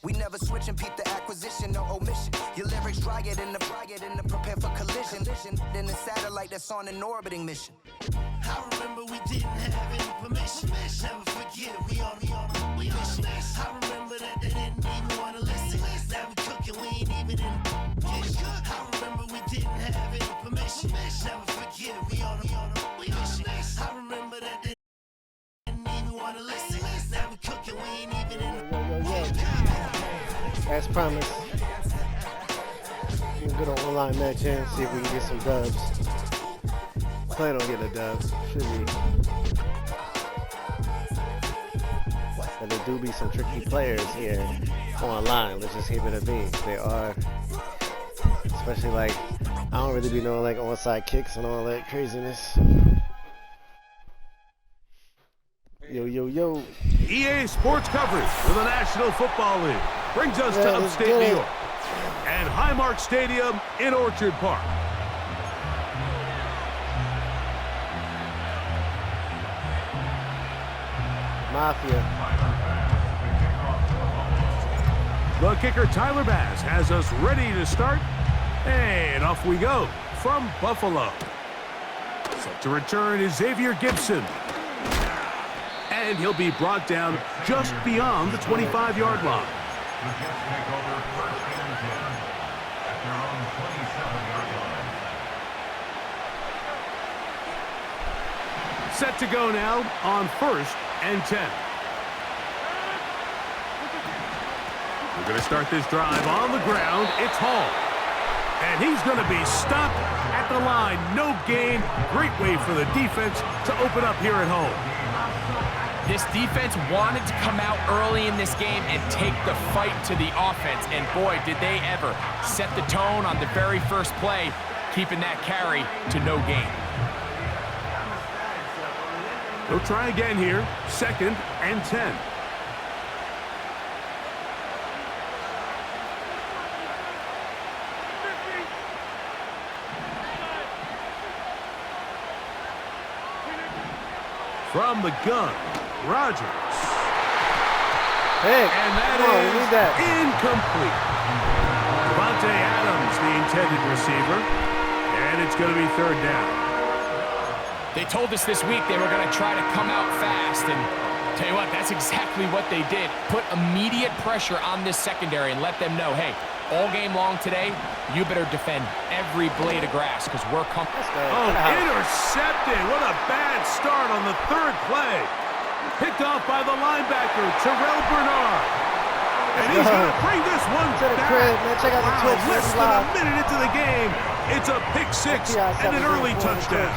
We never switch and peep the acquisition, no omission. Your lyrics dry it in the prepare for collision. Then the satellite that's on an orbiting mission. I remember we didn't have any permission. Never forget we on mission. I remember that they didn't even want to listen. Now we cooking, we ain't even in the kitchen. I remember we didn't have any permission. Never forget we on mission. I remember that they didn't even want to listen. Now we cooking, we ain't even in the as promised, we'll get an online match in, see if we can get some dubs. Plan on getting a dub, should be. And there do be some tricky players here online, let's just keep it a beat. They are, especially like, I don't really be knowing like onside kicks and all that craziness. Yo, yo, yo. EA Sports coverage for the National Football League brings us to upstate New York and Highmark Stadium in Orchard Park. Mafia. The kicker Tyler Bass has us ready to start, and off we go from Buffalo. Set to return is Xavier Gibson. And he'll be brought down just beyond the 25-yard line. Set to go now on 1st and 10. We're going to start this drive on the ground. It's Hall. And he's going to be stopped at the line. No gain. Great way for the defense to open up here at home. This defense wanted to come out early in this game and take the fight to the offense, and boy, did they ever set the tone on the very first play, keeping that carry to no gain. We'll try again here, 2nd and 10. From the gun, Rodgers. Hey, and that is incomplete. Devontae Adams, the intended receiver, and it's going to be 3rd down. They told us this week they were going to try to come out fast, and tell you what, that's exactly what they did. Put immediate pressure on this secondary and let them know, hey, all game long today, you better defend every blade of grass because we're comfortable. Oh, intercepted. What a bad start on the 3rd play. Picked off by the linebacker, Terrell Bernard. And he's going to bring this one back. Check out the Twitch. Less than a minute into the game, it's a pick 6 and an early touchdown.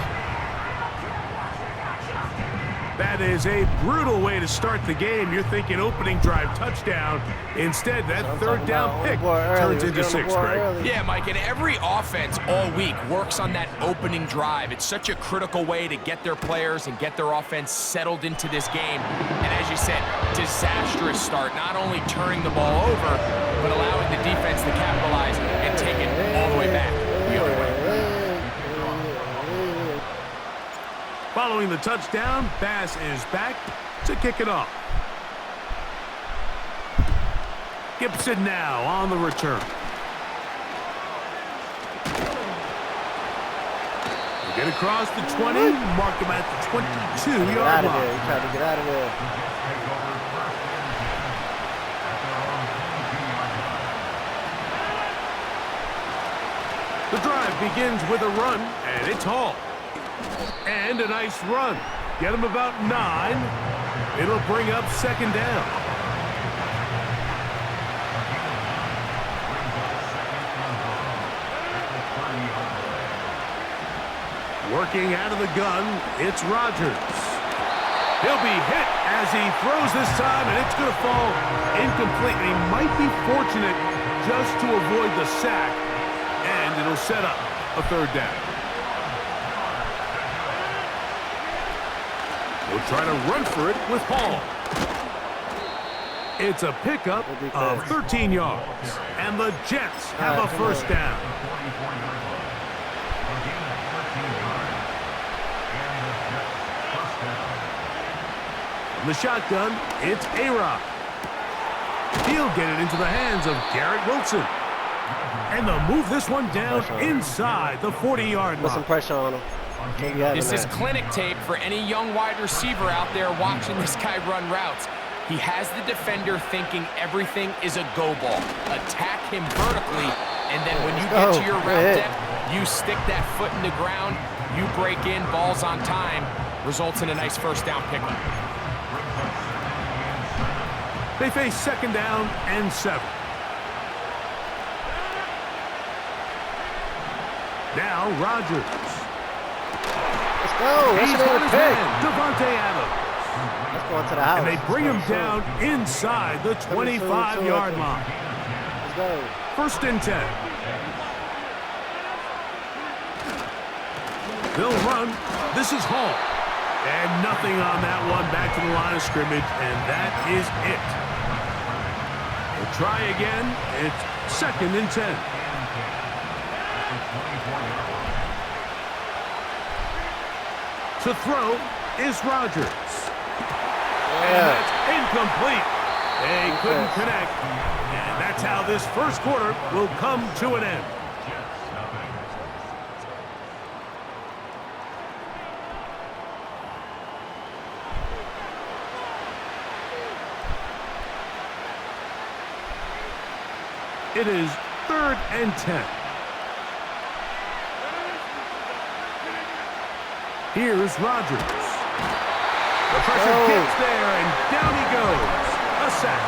That is a brutal way to start the game. You're thinking opening drive touchdown. Instead, that 3rd down pick turns into 6, Greg. Yeah, Mike, and every offense all week works on that opening drive. It's such a critical way to get their players and get their offense settled into this game. And as you said, disastrous start, not only turning the ball over, but allowing the defense to capitalize and take it all the way back the other way. Following the touchdown, Bass is back to kick it off. Gibson now on the return. We get across the 20, mark him at the 22-yard line. He tried to get out of there. The drive begins with a run, and it's Hall. And a nice run. Get him about 9. It'll bring up 2nd down. Working out of the gun, it's Rodgers. He'll be hit as he throws this time, and it's going to fall incomplete. And he might be fortunate just to avoid the sack, and it'll set up a 3rd down. We'll try to run for it with Hall. It's a pickup of 13 yards, and the Jets have a 1st down. From the shotgun, it's A-Rod. He'll get it into the hands of Garrett Wilson. And they'll move this one down inside the 40-yard Put some line. pressure on him. Can't be having This is that. clinic tape for any young wide receiver out there watching this guy run routes. He has the defender thinking everything is a go ball. Attack him vertically, and then when you get to your route depth, you stick that foot in the ground, you break in, ball's on time, results in a nice first down pickup. They face second down and 7. Now Rodgers. Let's go. That's He's another got his pick. man, Devontae Adams. Let's go into the house. And they bring him down inside the 25-yard line. Let's go. First and 10. They'll run. This is Hall. And nothing on that one. Back to the line of scrimmage, and that is it. We'll try again. It's second and 10. To throw is Rodgers. And that's incomplete. They couldn't connect. And that's how this first quarter will come to an end. It is third and 10. Here's Rodgers. The pressure gets there, and down he goes. A sack.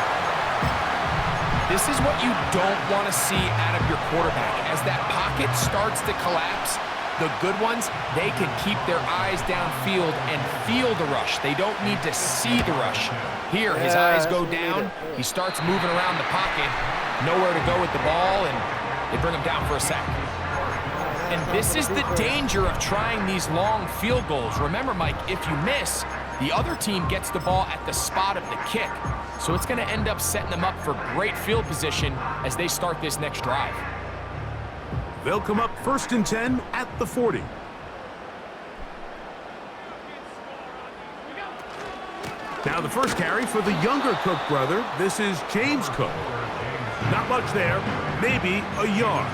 This is what you don't want to see out of your quarterback. As that pocket starts to collapse, the good ones, they can keep their eyes downfield and feel the rush. They don't need to see the rush. Here, his eyes go down. He starts moving around the pocket. Nowhere to go with the ball, and they bring him down for a sack. And this is the danger of trying these long field goals. Remember, Mike, if you miss, the other team gets the ball at the spot of the kick. So it's going to end up setting them up for great field position as they start this next drive. They'll come up first and 10 at the 40. Now the first carry for the younger Cook brother. This is James Cook. Not much there, maybe a yard.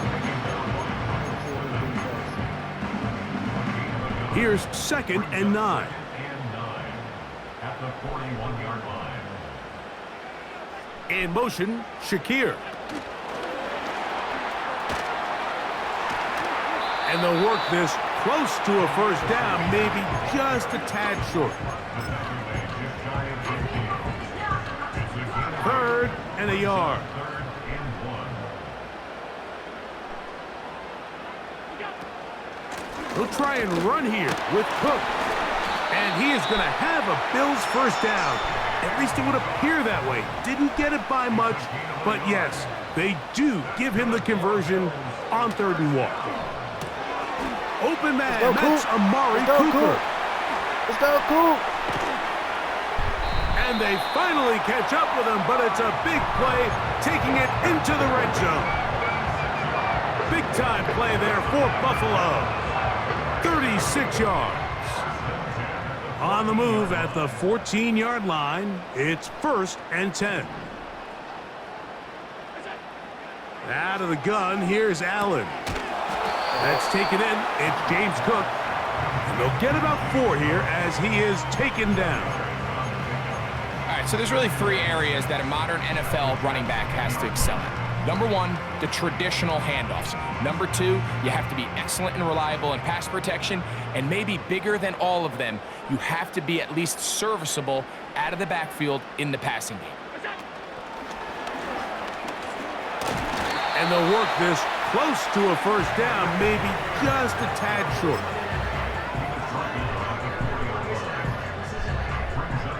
Here's second and 9. At the 41-yard line. In motion, Shakir. And they'll work this close to a first down, maybe just a tad short. Third and a yard. He'll try and run here with Cook. And he is going to have a Bills first down. At least it would appear that way. Didn't get it by much, but yes, they do give him the conversion on 3rd and 1. Open man, that's Amari Cooper. Let's go, Coop. And they finally catch up with him, but it's a big play, taking it into the red zone. Big time play there for Buffalo. 36 yards. On the move at the 14-yard line, it's first and 10. Out of the gun, here's Allen. That's taken in. It's James Cook. And they'll get about 4 here as he is taken down. All right, so there's really 3 areas that a modern NFL running back has to excel at. Number 1, the traditional handoffs. Number 2, you have to be excellent and reliable in pass protection. And maybe bigger than all of them, you have to be at least serviceable out of the backfield in the passing game. And they'll work this close to a first down, maybe just a tad short.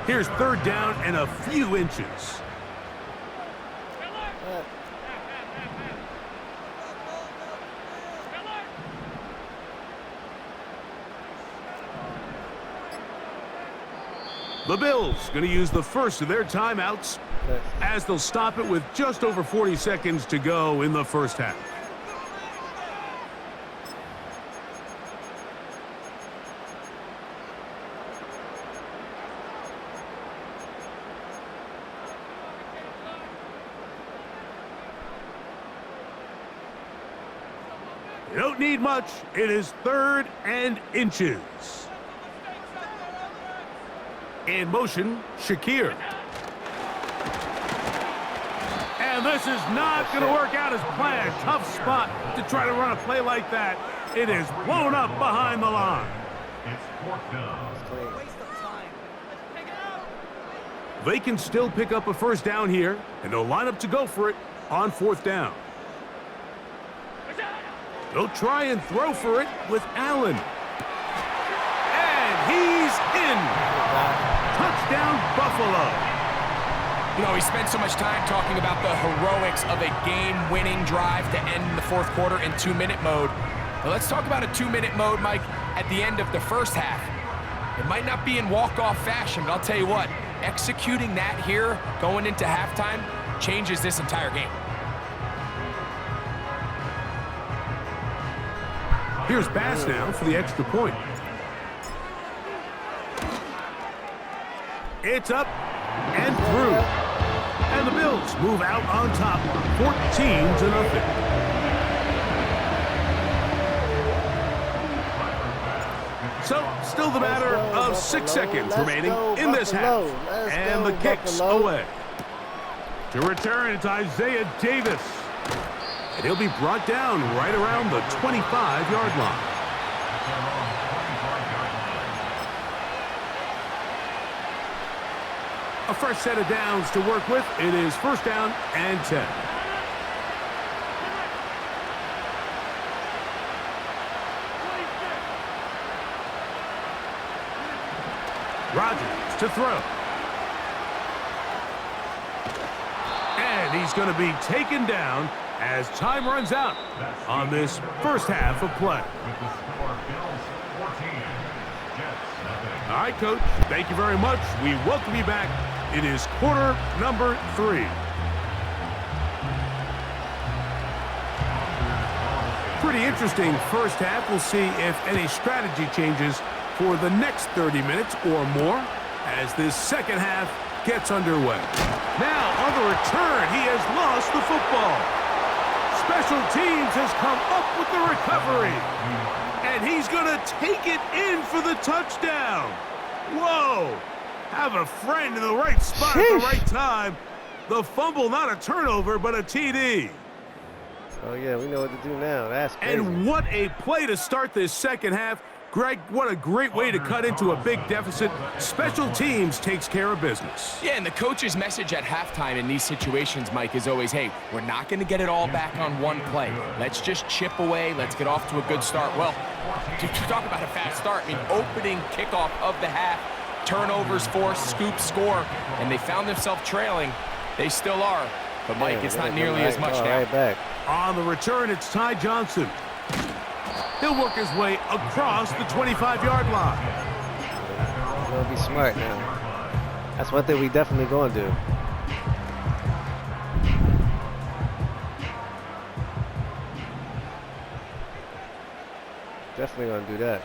Here's 3rd down and a few inches. The Bills going to use the first of their timeouts as they'll stop it with just over 40 seconds to go in the first half. You don't need much. It is 3rd and inches. In motion, Shakir. And this is not going to work out as planned. Tough spot to try to run a play like that. It is blown up behind the line. It's 4th down. They can still pick up a first down here, and they'll line up to go for it on 4th down. They'll try and throw for it with Allen. And he's in. Touchdown, Buffalo. You know, we spent so much time talking about the heroics of a game-winning drive to end the 4th quarter in 2-minute mode. Now let's talk about a 2-minute mode, Mike, at the end of the first half. It might not be in walk-off fashion, but I'll tell you what, executing that here going into halftime changes this entire game. Here's Bass now for the extra point. It's up and through. And the Bills move out on top, 14-0. So, still the matter of 6 seconds remaining in this half. And the kick's away. To return, it's Isaiah Davis. And he'll be brought down right around the 25-yard line. A fresh set of downs to work with. It is 1st down and 10. Rodgers to throw. And he's going to be taken down as time runs out on this first half of play. All right, Coach, thank you very much. We welcome you back. It is quarter number 3. Pretty interesting first half. We'll see if any strategy changes for the next 30 minutes or more as this second half gets underway. Now, on the return, he has lost the football. Special teams has come up with the recovery. And he's going to take it in for the touchdown. Whoa. Have a friend in the right spot at the right time. The fumble, not a turnover, but a TD. Oh, yeah, we know what to do now. That's crazy. And what a play to start this second half. Greg, what a great way to cut into a big deficit. Special teams takes care of business. Yeah, and the coach's message at halftime in these situations, Mike, is always, hey, we're not going to get it all back on one play. Let's just chip away. Let's get off to a good start. Well, to talk about a fast start, I mean, opening kickoff of the half, turnovers forced, scoop, score, and they found themselves trailing. They still are. But, Mike, it's not nearly as much now. Right back. On the return, it's Ty Johnson. He'll work his way across the 25-yard line. We're going to be smart now. That's one thing we definitely going to do. Definitely going to do that.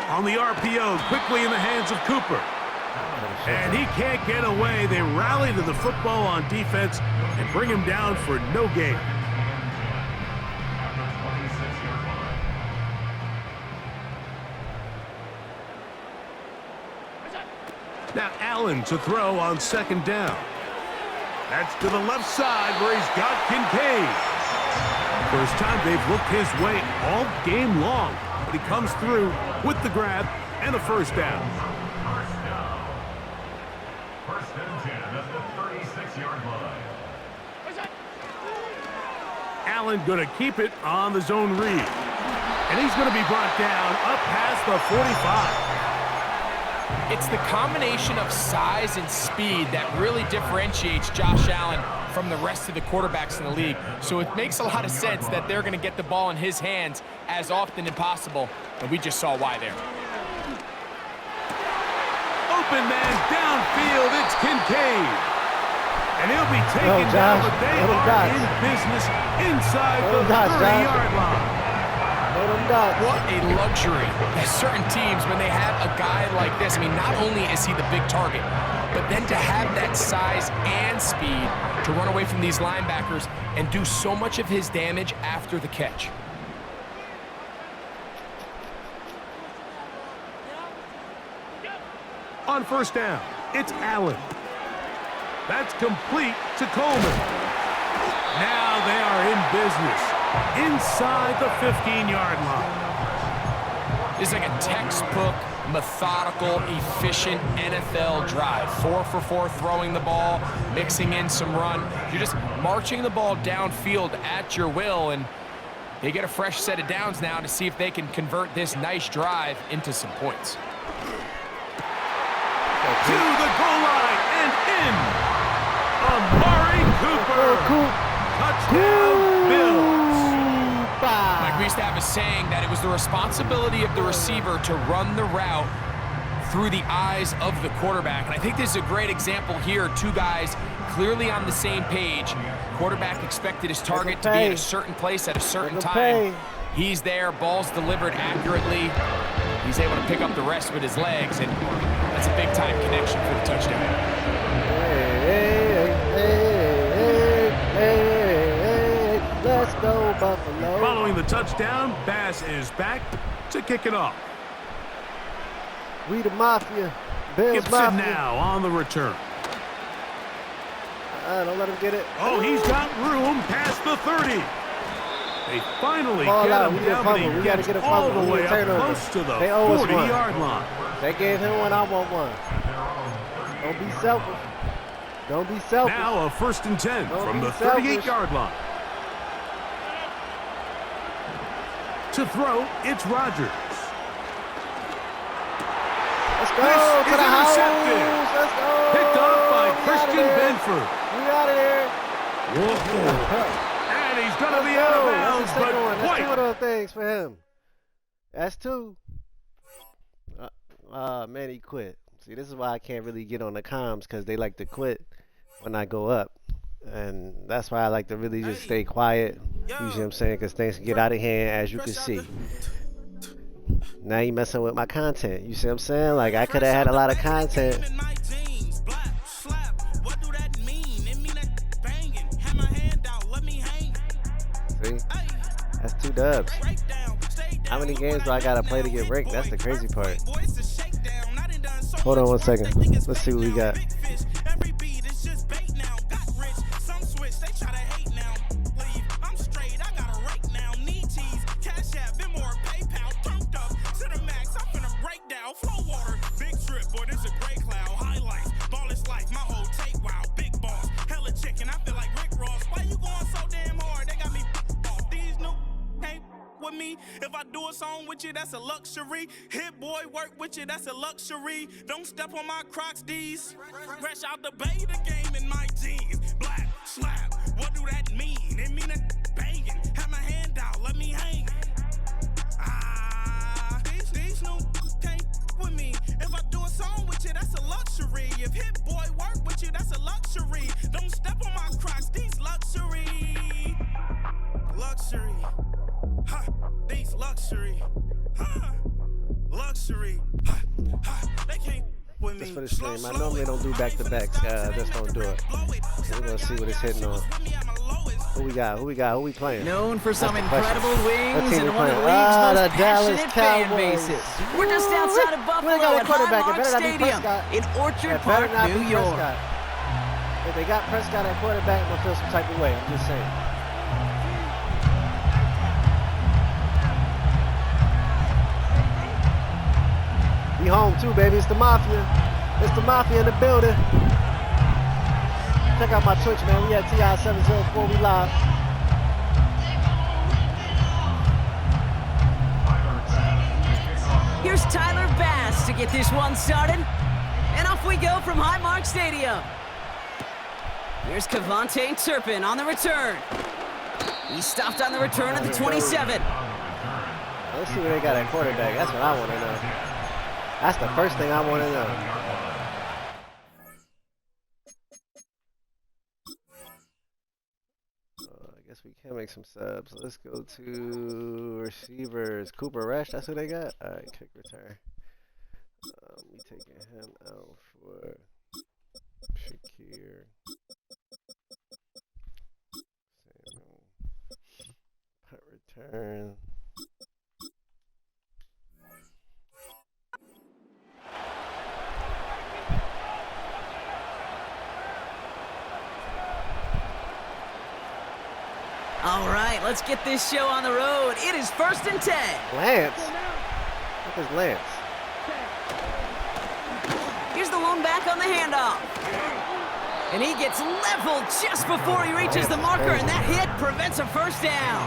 On the RPO, quickly in the hands of Cooper. And he can't get away. They rally to the football on defense and bring him down for no gain. Now Allen to throw on 2nd down. That's to the left side where he's got Kincaid. First time they've looked his way all game long, but he comes through with the grab and a first down. First and 10 at the 36-yard line. Allen going to keep it on the zone read. And he's going to be brought down up past the 45. It's the combination of size and speed that really differentiates Josh Allen from the rest of the quarterbacks in the league. So it makes a lot of sense that they're going to get the ball in his hands as often as possible, and we just saw why there. Open man downfield, it's Kincaid. And he'll be taken down, but they are in business inside the 30-yard line. What a luxury that certain teams, when they have a guy like this, I mean, not only is he the big target, but then to have that size and speed to run away from these linebackers and do so much of his damage after the catch. On first down, it's Allen. That's complete to Coleman. Now they are in business inside the 15-yard line. This is like a textbook, methodical, efficient NFL drive. 4 for 4 throwing the ball, mixing in some run. You're just marching the ball downfield at your will, and they get a fresh set of downs now to see if they can convert this nice drive into some points. To the goal line and in. Amari Cooper. Touchdown, Bills. Mike, we used to have a saying that it was the responsibility of the receiver to run the route through the eyes of the quarterback. And I think this is a great example here. Two guys clearly on the same page. Quarterback expected his target to be at a certain place at a certain time. He's there, ball's delivered accurately. He's able to pick up the rest with his legs, and that's a big-time connection for the touchdown. Let's go, Buffalo. Following the touchdown, Bass is back to kick it off. We the Mafia. Bills Gibson Mafia. now on the return. Don't let him get it. Oh, he's got room past the 30. They finally Ball get out. him We get a down, but fumble. he We gotta gets get a all fumble. the We way get up turnover. close to the They owe us one. 40-yard line. They gave him one. I want one. Don't be selfish. Don't be selfish. Now a 1st and 10 Don't from be the selfish. 38-yard line. To throw, it's Rodgers. Let's go This to is the house. intercepted. Let's go. Picked up by We Christian outta there. Benford. We out of there. Whoa. And he's going to Let's be go. out of That's bounds, the second but one. That's two of quite. those things for him. That's two. Man, he quit. See, this is why I can't really get on the comms, because they like to quit when I go up. And that's why I like to really just stay quiet. You see what I'm saying? Because things can get out of hand, as you can see. Now you messing with my content. You see what I'm saying? Like, I could have had a lot of content. See? That's 2 dubs. How many games do I gotta play to get ranked? That's the crazy part. Hold on 1 second. Let's see what we got. If I do a song with you, that's a luxury. Hit boy, work with you, that's a luxury. Don't step on my Crocs, D's. Fresh out the bay, the game in my jeans. Black, slap, what do that mean? It mean a banging. Have my hand out, let me hang. These new can't with me. If I do a song with you, that's a luxury. If hit boy, work with you, that's a luxury. Don't step on my Crocs, these luxury. Luxury. Ha, these luxury. Ha, luxury. Ha, ha, they can't with me. Just for the stream. I normally don't do back-to-backs. Just don't do it. So we're going to see what it's hitting on. Who we got? Who we playing? Known for some That's the question. incredible wings team and we one of the playing? league's The most Dallas passionate fan Cowboys. bases. We're just outside of We Buffalo ain't got a at quarterback. It Highmark better not be Stadium Prescott. in Orchard It better Park, not New be York. Prescott. If they got Prescott at quarterback, I'm going to feel some type of way. I'm just saying. We home too, baby. It's the Mafia. It's the Mafia in the building. Check out my Twitch, man. We at TI704. We live. Here's Tyler Bass to get this one started. And off we go from Highmark Stadium. Here's Kevontae Turpin on the return. He stopped on the return at the 27. Let's see what they got at quarterback. That's what I want to know. That's the first thing I want to know. I guess we can make some subs. Let's go to receivers. Cooper Rush, that's who they got? All right, kick return. We taking him out for Shakir. Samuel. Punt return. All right, let's get this show on the road. It is 1st and 10. Lance. What is Lance? Here's the lone back on the handoff. And he gets leveled just before he reaches the marker, and that hit prevents a first down.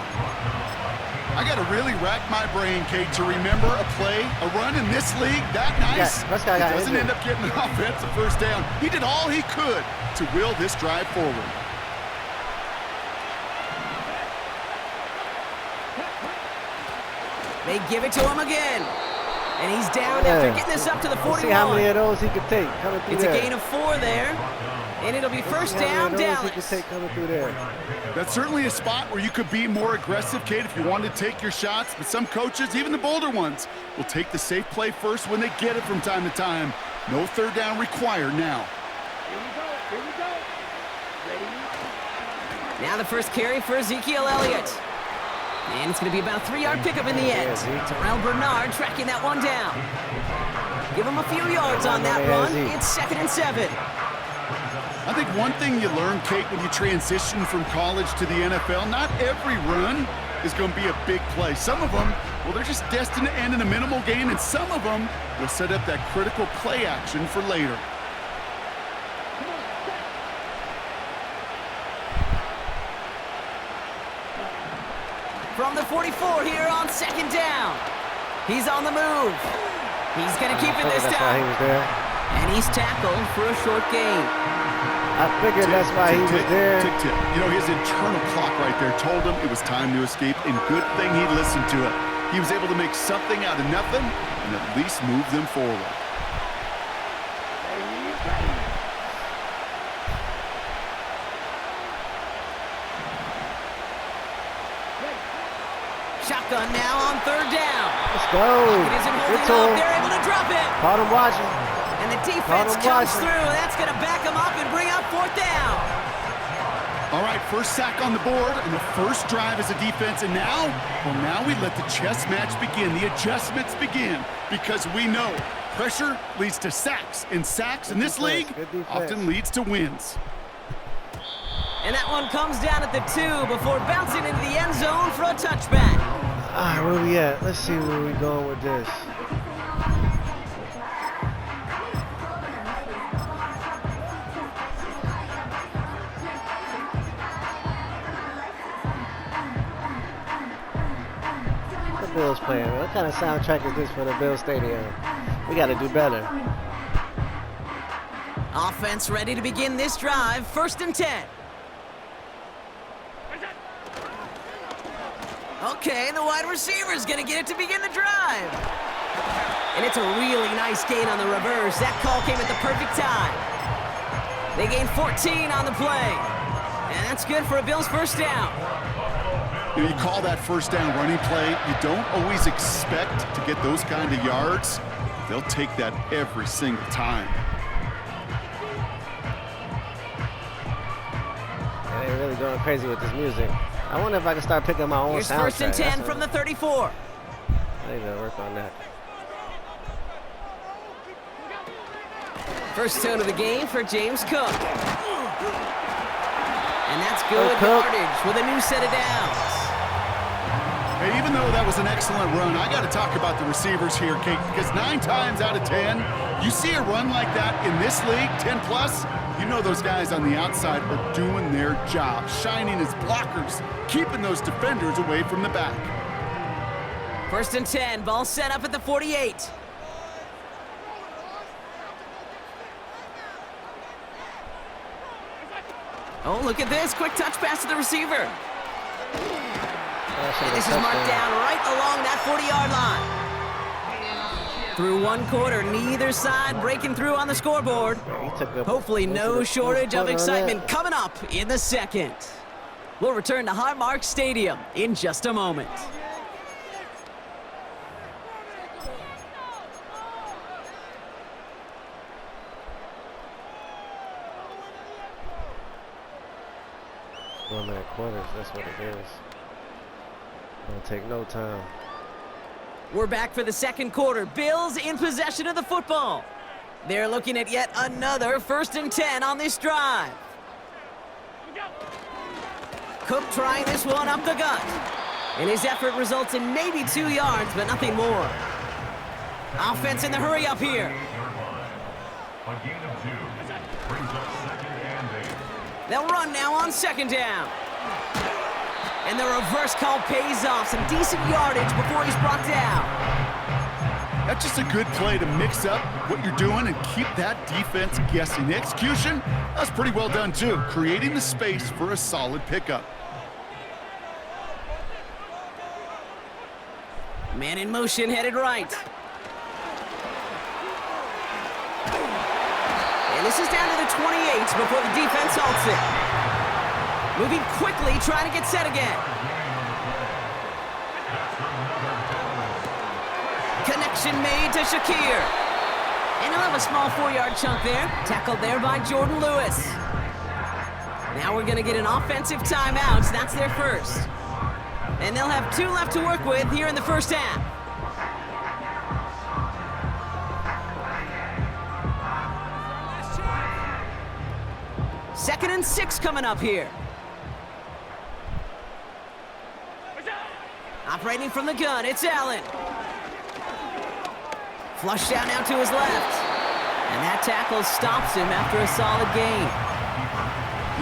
I got to really rack my brain, Kate, to remember a play, a run in this league that nice. Yeah, he doesn't end up getting an offensive first down. He did all he could to will this drive forward. They give it to him again. And he's down after getting this up to the 41. Let's see how many of those he could take coming through It's there. a gain of 4 there. And it'll be first down, Dallas. He could take coming through there. That's certainly a spot where you could be more aggressive, Kate, if you wanted to take your shots. But some coaches, even the bolder ones, will take the safe play first when they get it from time to time. No third down required now. Now the first carry for Ezekiel Elliott. And it's going to be about a 3-yard pickup in the end. Terrell Bernard tracking that one down. Give him a few yards on that run. It's 2nd and 7. I think one thing you learn, Kate, when you transition from college to the NFL, not every run is going to be a big play. Some of them, well, they're just destined to end in a minimal gain, and some of them will set up that critical play action for later. From the 44 here on 2nd down. He's on the move. He's going to keep it this time. He was there. And he's tackled for a short gain. I figured that's why he was there. Tick, tick. You know, his internal clock right there told him it was time to escape, and good thing he listened to it. He was able to make something out of nothing and at least move them forward. Shotgun now on 3rd down. Let's go. It isn't holding up. They're able to drop it. Caught him watching. And the defense comes through. That's going to back him up and bring up 4th down. All right, first sack on the board, and the first drive as a defense. And now, well, now we let the chess match begin. The adjustments begin, because we know pressure leads to sacks, and sacks in this league often leads to wins. And that one comes down at the 2 before bouncing into the end zone for a touchback. All right, where we at? Let's see where we going with this. The Bills playing. What kind of soundtrack is this for the Bills Stadium? We got to do better. Offense ready to begin this drive. 1st and 10. Okay, the wide receiver's going to get it to begin the drive. And it's a really nice gain on the reverse. That call came at the perfect time. They gained 14 on the play. And that's good for a Bills first down. You know, you call that first down running play. You don't always expect to get those kind of yards. They'll take that every single time. Yeah, they're really going crazy with this music. I wonder if I can start picking my own Here's soundtrack. 1st and 10 from the 34. I need to work on that. First tone of the game for James Cook. And that's good yardage with a new set of downs. Hey, even though that was an excellent run, I got to talk about the receivers here, Kate, because 9 times out of 10, you see a run like that in this league, 10 plus, you know those guys on the outside are doing their job, shining as blockers, keeping those defenders away from the back. 1st and 10, ball set up at the 48. Oh, look at this. Quick touch pass to the receiver. And this is marked down right along that 40-yard line. Through one quarter, neither side breaking through on the scoreboard. Hopefully no shortage of excitement coming up in the second. We'll return to Highmark Stadium in just a moment. 4-minute quarters, that's what it is. It'll take no time. We're back for the second quarter. Bills in possession of the football. They're looking at yet another 1st and 10 on this drive. Cook trying this one up the gut. And his effort results in maybe 2 yards, but nothing more. Offense in the hurry up here. A gain of 2. Brings up 2nd and 8. They'll run now on 2nd down. And the reverse call pays off. Some decent yardage before he's brought down. That's just a good play to mix up what you're doing and keep that defense guessing. The execution, that's pretty well done too, creating the space for a solid pickup. Man in motion, headed right. And this is down to the 28 before the defense halts it. Moving quickly, trying to get set again. Connection made to Shakir. And he'll have a small 4-yard chunk there. Tackled there by Jordan Lewis. Now we're going to get an offensive timeout. So that's their first. And they'll have 2 left to work with here in the first half. Second and 6 coming up here. Operating from the gun, it's Allen. Flush down now to his left. And that tackle stops him after a solid gain.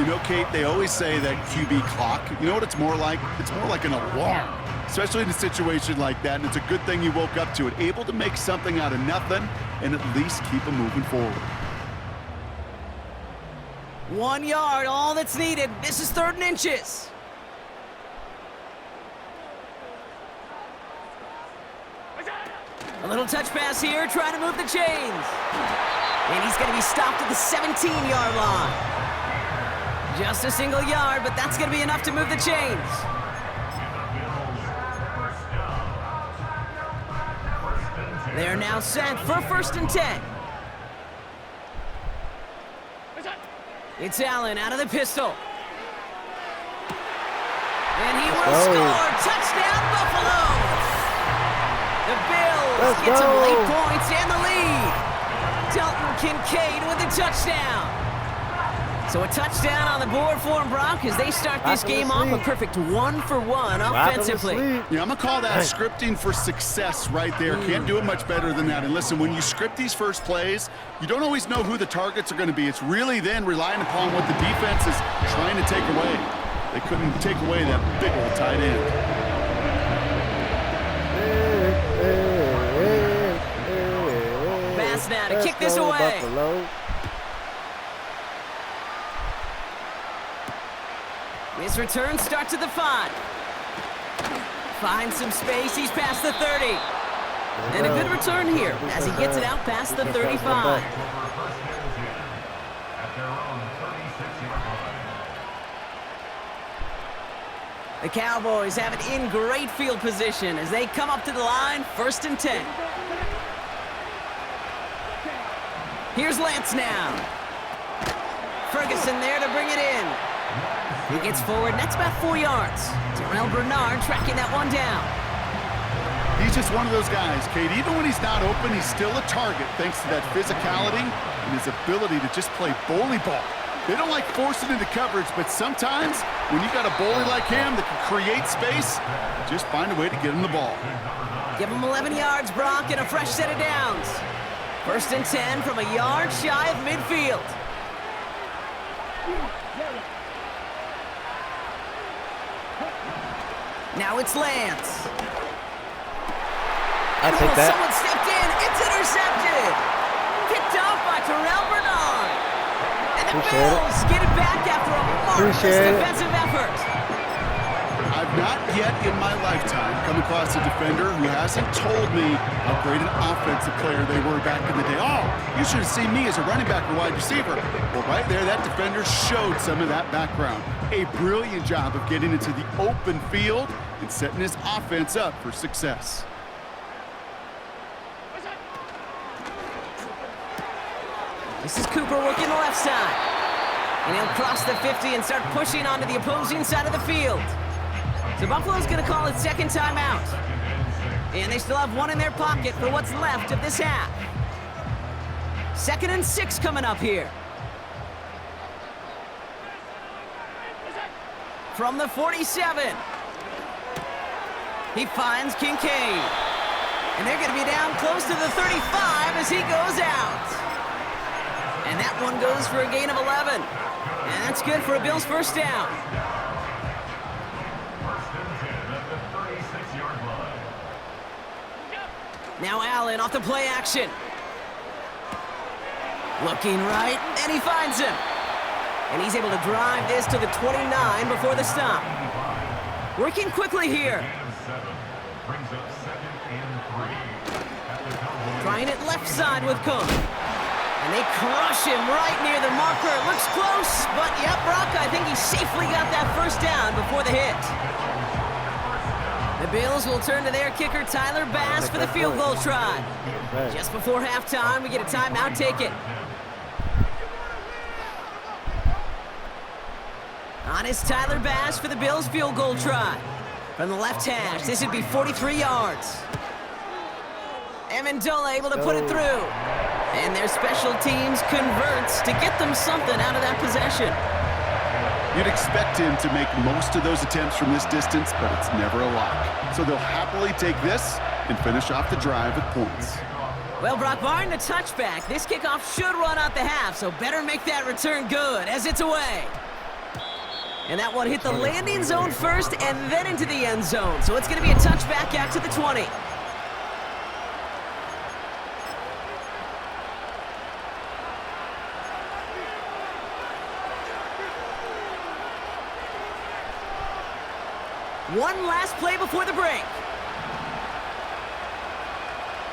You know, Kate, they always say that QB clock, you know what it's more like? It's more like an alarm, especially in a situation like that, and it's a good thing you woke up to it, able to make something out of nothing and at least keep them moving forward. 1 yard, all that's needed. This is 3rd and inches. A little touch pass here, trying to move the chains. And he's going to be stopped at the 17-yard line. Just a single yard, but that's going to be enough to move the chains. They're now set for 1st and 10. It's Allen out of the pistol. And he will score. Touchdown, Buffalo! The Bills get some late points and the lead. Dalton Kincaid with the touchdown. So a touchdown on the board for him, Brock, as they start this game off a perfect 1-for-1 offensively. Yeah, I'm going to call that scripting for success right there. Can't do it much better than that. And listen, when you script these first plays, you don't always know who the targets are going to be. It's really then relying upon what the defense is trying to take away. They couldn't take away that big old tight end. Pass now to kick this away. Buffalo. His return starts at the 5. Finds some space, he's past the 30. And a good return here as he gets it out past the 35. The Cowboys have it in great field position as they come up to the line, 1st and 10. Here's Lance now. Ferguson there to bring it in. He gets forward, and that's about 4 yards. Terrell Bernard tracking that one down. He's just one of those guys, Kate. Even when he's not open, he's still a target thanks to that physicality and his ability to just play bully ball. They don't like forcing into coverage, but sometimes when you got a bully like him that can create space, just find a way to get him the ball. Give him 11 yards, Brock, and a fresh set of downs. 1st and 10 from a yard shy of midfield. Now it's Lance. I'll take that. Someone stepped in. It's intercepted. Picked off by Terrell Bernard. And the Bills get it back after a marvelous defensive effort. I've not yet in my lifetime come across a defender who hasn't told me how great an offensive player they were back in the day. Oh, you should have seen me as a running back or wide receiver. Well, right there, that defender showed some of that background. A brilliant job of getting into the open field and setting his offense up for success. This is Cooper working the left side. And he'll cross the 50 and start pushing onto the opposing side of the field. So Buffalo's going to call it second timeout. And they still have one in their pocket for what's left of this half. 2nd and 6 coming up here. From the 47. He finds Kincaid. And they're going to be down close to the 35 as he goes out. And that one goes for a gain of 11. And that's good for a Bills first down. Now Allen off the play action. Looking right, and he finds him. And he's able to drive this to the 29 before the stop. Working quickly here. Trying it left side with Cook. And they crush him right near the marker. Looks close, but yep, Brock, I think he safely got that first down before the hit. The Bills will turn to their kicker, Tyler Bass, for the field goal try. Just before halftime, we get a timeout taken. On is Tyler Bass for the Bills field goal try. From the left hash, this would be 43 yards. Amendola able to put it through. And their special teams converts to get them something out of that possession. You'd expect him to make most of those attempts from this distance, but it's never a lock. So they'll happily take this and finish off the drive with points. Well, Brock, barring the touchback, this kickoff should run out the half, so better make that return good as it's away. And that one hit the landing zone first and then into the end zone. So it's going to be a touchback out to the 20. One last play before the break.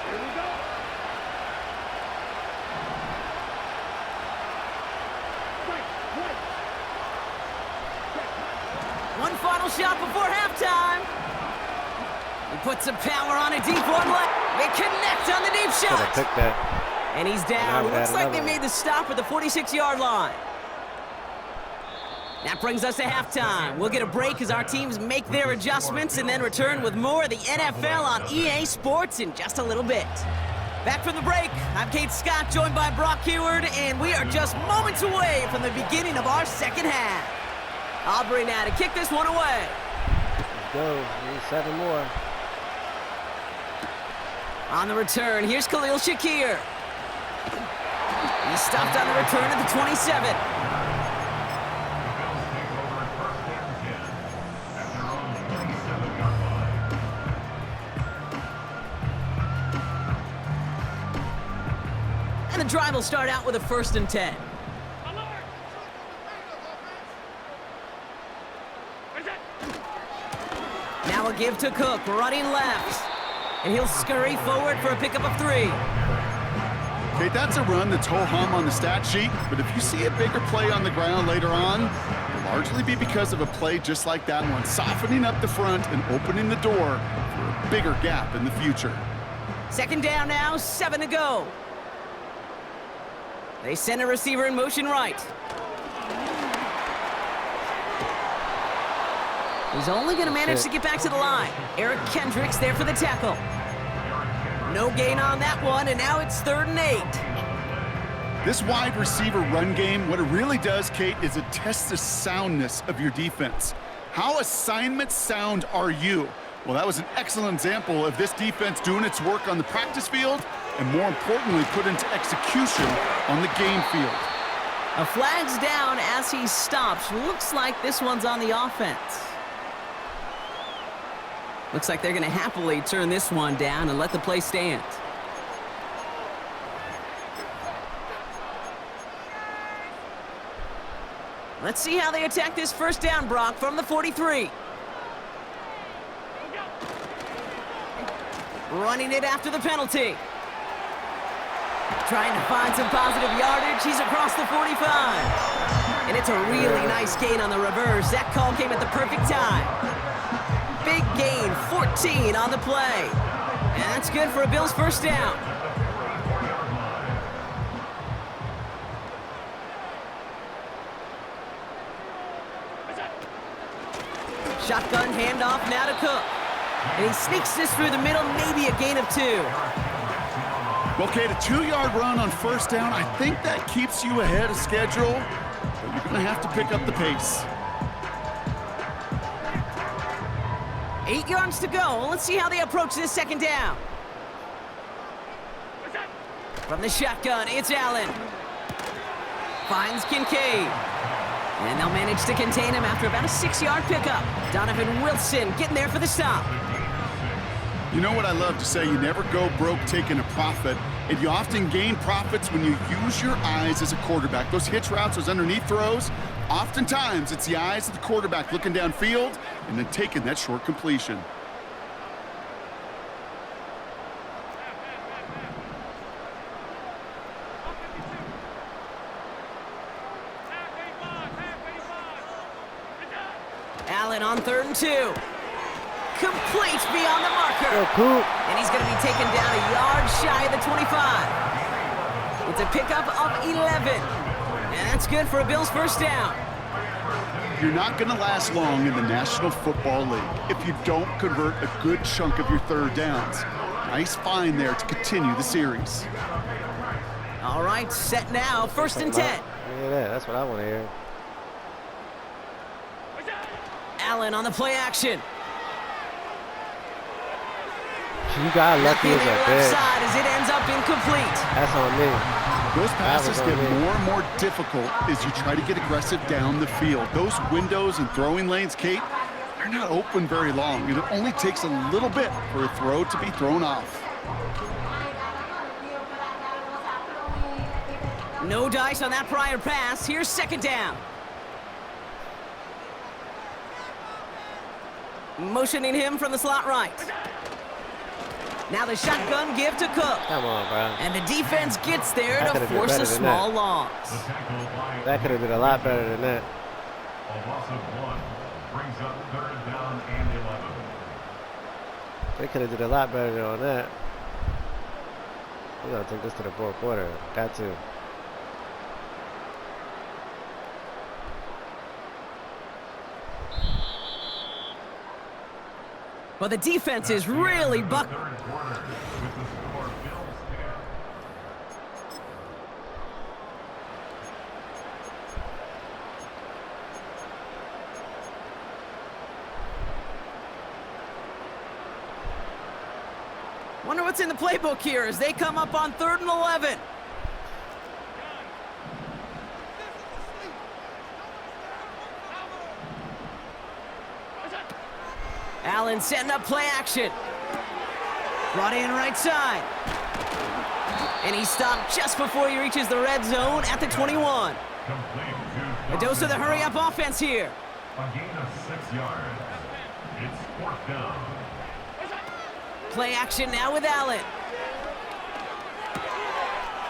Here we go. One final shot before halftime. He puts some power on a deep one. They connect on the deep shot. Took that. And he's down. Looks like they made the stop at the 46-yard line. That brings us to halftime. We'll get a break as our teams make their adjustments and then return with more of the NFL on EA Sports in just a little bit. Back from the break, I'm Kate Scott, joined by Brock Heward, and we are just moments away from the beginning of our second half. Aubrey now to kick this one away. Let's go. We need 7 more. On the return, here's Khalil Shakir. He stopped on the return at the 27. And the drive will start out with a 1st and 10. Now a give to Cook, running left. And he'll scurry forward for a pickup of 3. Okay, that's a run that's ho-hum on the stat sheet, but if you see a bigger play on the ground later on, it'll largely be because of a play just like that one, softening up the front and opening the door for a bigger gap in the future. 2nd down now, 7 to go. They send a receiver in motion right. He's only going to manage to get back to the line. Eric Kendricks there for the tackle. No gain on that one, and now it's 3rd and 8. This wide receiver run game, what it really does, Kate, is it tests the soundness of your defense. How assignment sound are you? Well, that was an excellent example of this defense doing its work on the practice field and, more importantly, put into execution on the game field. A flag's down as he stops. Looks like this one's on the offense. Looks like they're going to happily turn this one down and let the play stand. Let's see how they attack this 1st down, Brock, from the 43. Running it after the penalty. Trying to find some positive yardage. He's across the 45. And it's a really nice gain on the reverse. That call came at the perfect time. Big gain, 14 on the play. And that's good for a Bills 1st down. Shotgun handoff now to Cook. And he sneaks this through the middle, maybe a gain of 2. Well, Kate, a 2-yard run on first down, I think that keeps you ahead of schedule, but you're going to have to pick up the pace. 8 yards to go. Let's see how they approach this second down. From the shotgun, it's Allen. Finds Kincaid. And they'll manage to contain him after about a 6-yard pickup. Donovan Wilson getting there for the stop. You know what I love to say? You never go broke taking a profit, and you often gain profits when you use your eyes as a quarterback. Those hitch routes, those underneath throws, oftentimes it's the eyes of the quarterback looking downfield and then taking that short completion. Allen on 3rd and 2. Complete beyond the marker. And he's going to be taken down a yard shy of the 25. It's a pickup of 11. And that's good for a Bills first down. You're not going to last long in the National Football League if you don't convert a good chunk of your third downs. Nice find there to continue the series. All right, set now, 1st and 10. Look at that. That's what I want to hear. Allen on the play action. You got lucky as a left bitch. side as it ends up incomplete. That's on me. Those passes on get me. more and more difficult as you try to get aggressive down the field. Those windows and throwing lanes, Kate, they're not open very long, and it only takes a little bit for a throw to be thrown off. No dice on that prior pass. Here's 2nd down. Motioning him from the slot right. Now the shotgun give to Cook. Come on, bro. And the defense gets there That to could've been force better a than small that. loss. That could have been a lot better than that. A loss of 1 brings up 3rd down and 11. They could have did a lot better than that. We're going to take this to the 4th quarter. Got to. Well, the defense is really buck. Wonder what's in the playbook here as they come up on 3rd and 11. Allen setting up play action. Brought in right side. And he stopped just before he reaches the red zone at the 21. A dose of the hurry-up offense here. A gain of 6 yards. It's 4th down. Play action now with Allen.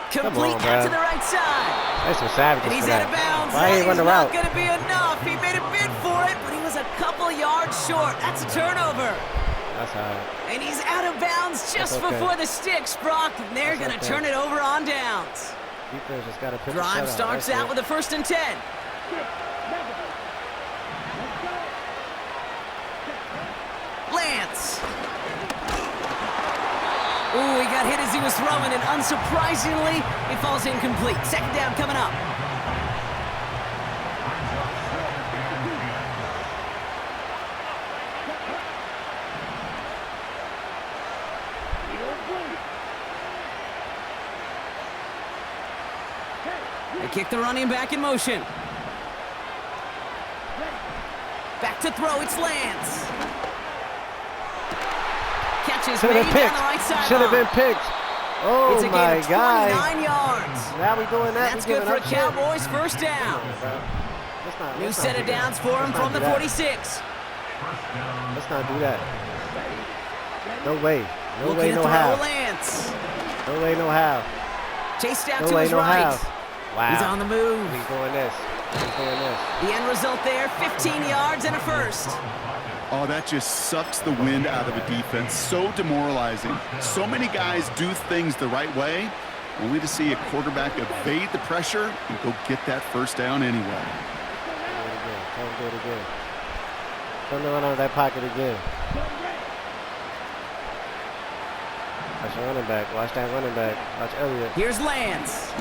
on, Complete out bro. to the right side. That's some savages And he's for out that. of bounds. Why he That run is the not route? going to be enough. He made a bid for it, but he was a couple yards short. That's a turnover. That's all right. And he's out of bounds just okay. before the sticks, Brock. And they're That's going to okay. turn it over on downs. Defense just got to pick Drive the starts out with a 1st and 10. Lance. Ooh, he got hit as he was throwing, and unsurprisingly, he falls incomplete. 2nd down coming up. They kick the running back in motion. Back to throw, it's Lance. Catches Should made have down been the picked. right sideline. Should have been picked. Oh It's a gain my of 29 God. yards. Now we doing that. That's we good giving for a up shit. Cowboys first down. New set of downs for him from the 46. Let's not do that. No way. No Looking way, to no throw how. Lance. No way, no how. Chased out No to way, his no right. how. Wow. He's on the move. He's doing this. He's doing this. The end result there, 15 yards and a first. Oh, that just sucks the wind out of a defense. So demoralizing. So many guys do things the right way, only to see a quarterback evade the pressure and go get that first down anyway. Do it again. Tell him do it again. Don't run out of that pocket again. Watch the running back. Watch that running back. Watch Elliott. Here's Lance.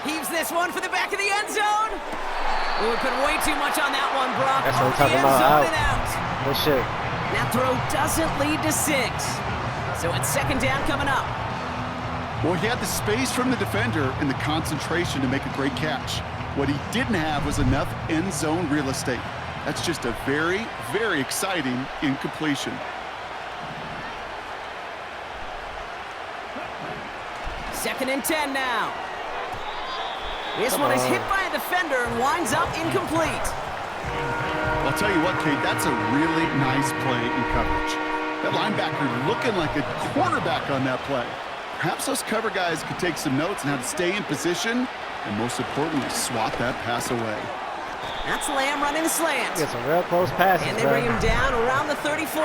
Heaves this one for the back of the end zone. Oh, we put way too much on that one, Brock. That's what I'm Off talking the end about. zone Out. and out. Good shit. That throw doesn't lead to 6. So it's second down coming up. Well, he had the space from the defender and the concentration to make a great catch. What he didn't have was enough end zone real estate. That's just a very, very exciting incompletion. Second and 10 now. This one is hit by a defender and winds up incomplete. I'll tell you what, Kate, that's a really nice play in coverage. That linebacker looking like a quarterback on that play. Perhaps those cover guys could take some notes on how to stay in position and, most importantly, swat that pass away. That's Lamb running the slant. Get some real close passes, And they bring him down around the 34.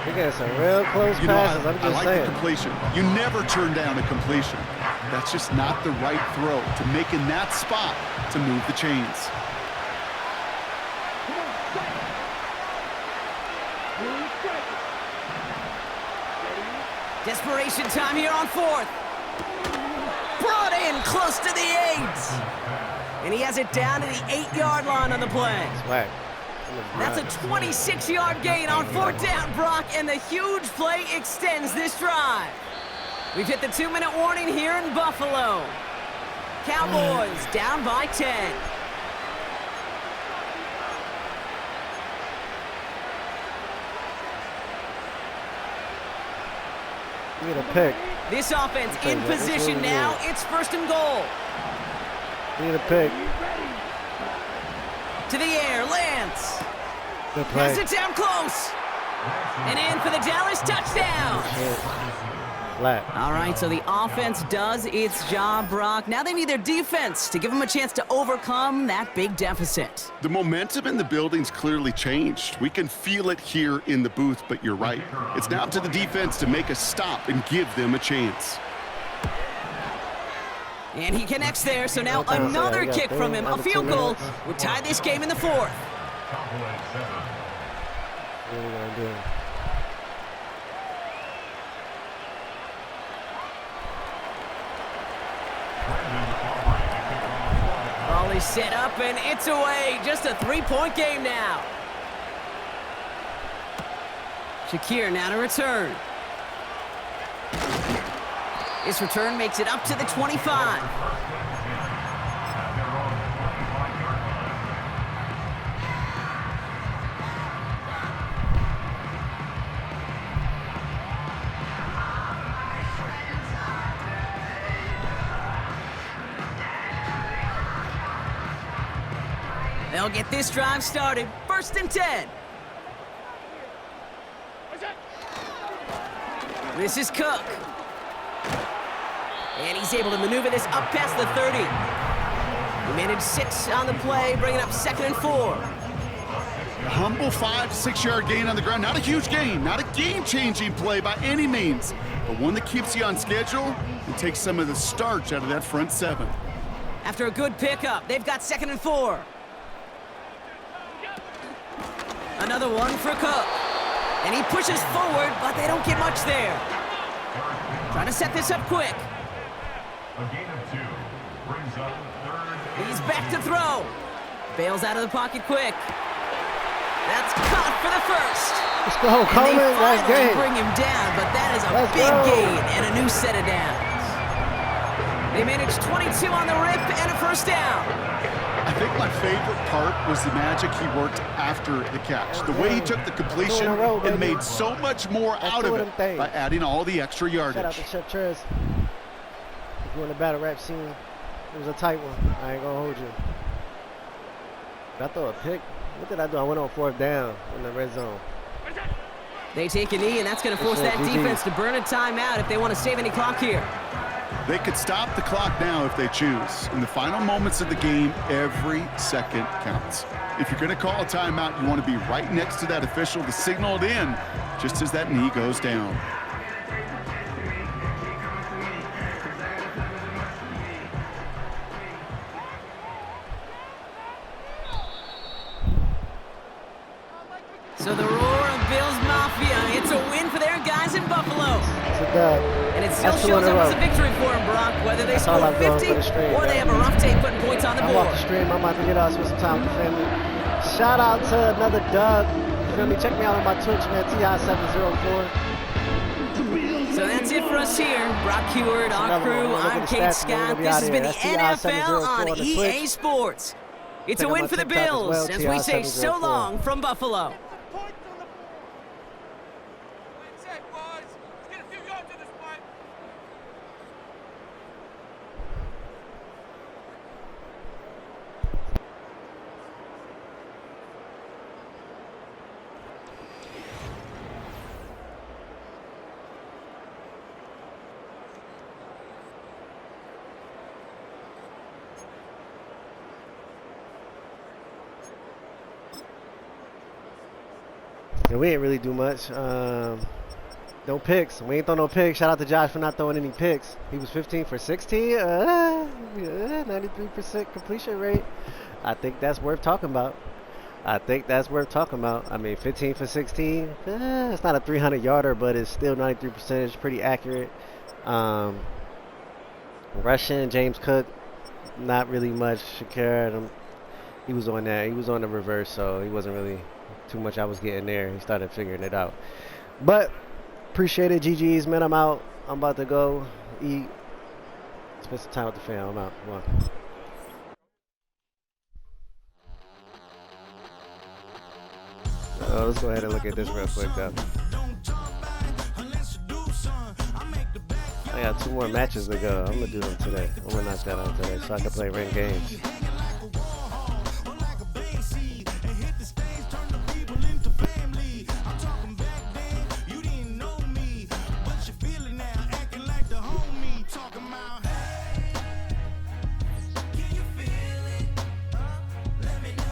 You get some real close passes. I'm I just like saying. the completion. You never turn down a completion. That's just not the right throw to make in that spot to move the chains. Desperation time here on 4th. Brought in close to the 8. And he has it down to the 8-yard line on the play. Swag. That's a 26-yard gain on 4th down, Brock, and the huge play extends this drive. We've hit the 2-minute warning here in Buffalo. Cowboys down by 10. You get a pick. This offense in position now. It's 1st and goal. You get a pick. To the air, Lance. Good play. Has it down close. And in for the Dallas touchdown. Flat. All right, so the offense does its job, Brock. Now they need their defense to give them a chance to overcome that big deficit. The momentum in the building's clearly changed. We can feel it here in the booth, but you're right. It's now up to the defense to make a stop and give them a chance. And he connects there, so now another kick from him, a field goal, would tie this game in the 4th. What are we going to do? Ball is set up, and it's away. Just a 3-point game now. Shakir now to return. This return makes it up to the 25. They'll get this drive started. 1st and 10. This is Cook. And he's able to maneuver this up past the 30. He managed 6 on the play, bringing up 2nd and 4. A humble 5 to 6 yard gain on the ground. Not a huge gain, not a game-changing play by any means, but one that keeps you on schedule and takes some of the starch out of that front 7. After a good pickup, they've got 2nd and 4. Another one for Cook. And he pushes forward, but they don't get much there. Trying to set this up quick. A gain of 2 brings up 3rd. He's back to throw. Bails out of the pocket quick. That's caught for the 1st. Let's go, Coleman. And they Nice finally game. bring him down, but that is a Let's big go. gain and a new set of downs. They managed 22 on the rip and a 1st down. I think my favorite part was the magic he worked after the catch. The way he took the completion and made so much more out of it by adding all the extra Shout out yardage. to Chef Trez. If you're in the battle rap scene, it was a tight one. I ain't gonna hold you. Did I throw a pick? What did I do? I went on 4th down in the red zone. They take a knee, and that's going to force that defense to burn a timeout if they want to save any clock here. They could stop the clock now if they choose. In the final moments of the game, every second counts. If you're going to call a timeout, you want to be right next to that official to signal it in just as that knee goes down. So the roar of Bills Mafia, it's a win for their guys in Buffalo. It's a dub. And it still That's 2 shows in a up as row. a victory for them, Brock, whether they That's all score I'm doing 50 for the stream, or they man. have a rough day putting points on the I'm off board. the stream. I'm about to get out, spend some time with the family. Shout out to another dub. You feel me? Check me out on my Twitch, man. TI704. So that's it for us here. Brock Heward, our Another crew, one. Look at I'm the Kate stats, man. Scott. We'll be This out has here. been the That's NFL TI704 on on the EA Twitch. Sports. It's Check a out win my for the TikTok as Bills well, as we say so TI704. long from Buffalo. Yeah, we ain't really do much. No picks. We ain't throw no picks. Shout out to Josh for not throwing any picks. He was 15 for 16. 93% completion rate. I think that's worth talking about. I mean, 15 for 16. It's not a 300-yarder, but it's still 93%. It's pretty accurate. Rushing, James Cook, not really much. Shakir, he was on that. He was on the reverse, so he wasn't really too much I was getting there. He started figuring it out. But appreciate it, GG's, man. I'm out. I'm about to go eat. Spend some time with the fam. I'm out. Come on. Let's go ahead and look at this real quick, though. I got 2 more matches to go. I'm going to do them today. I'm going to knock that out today so I can play ranked games.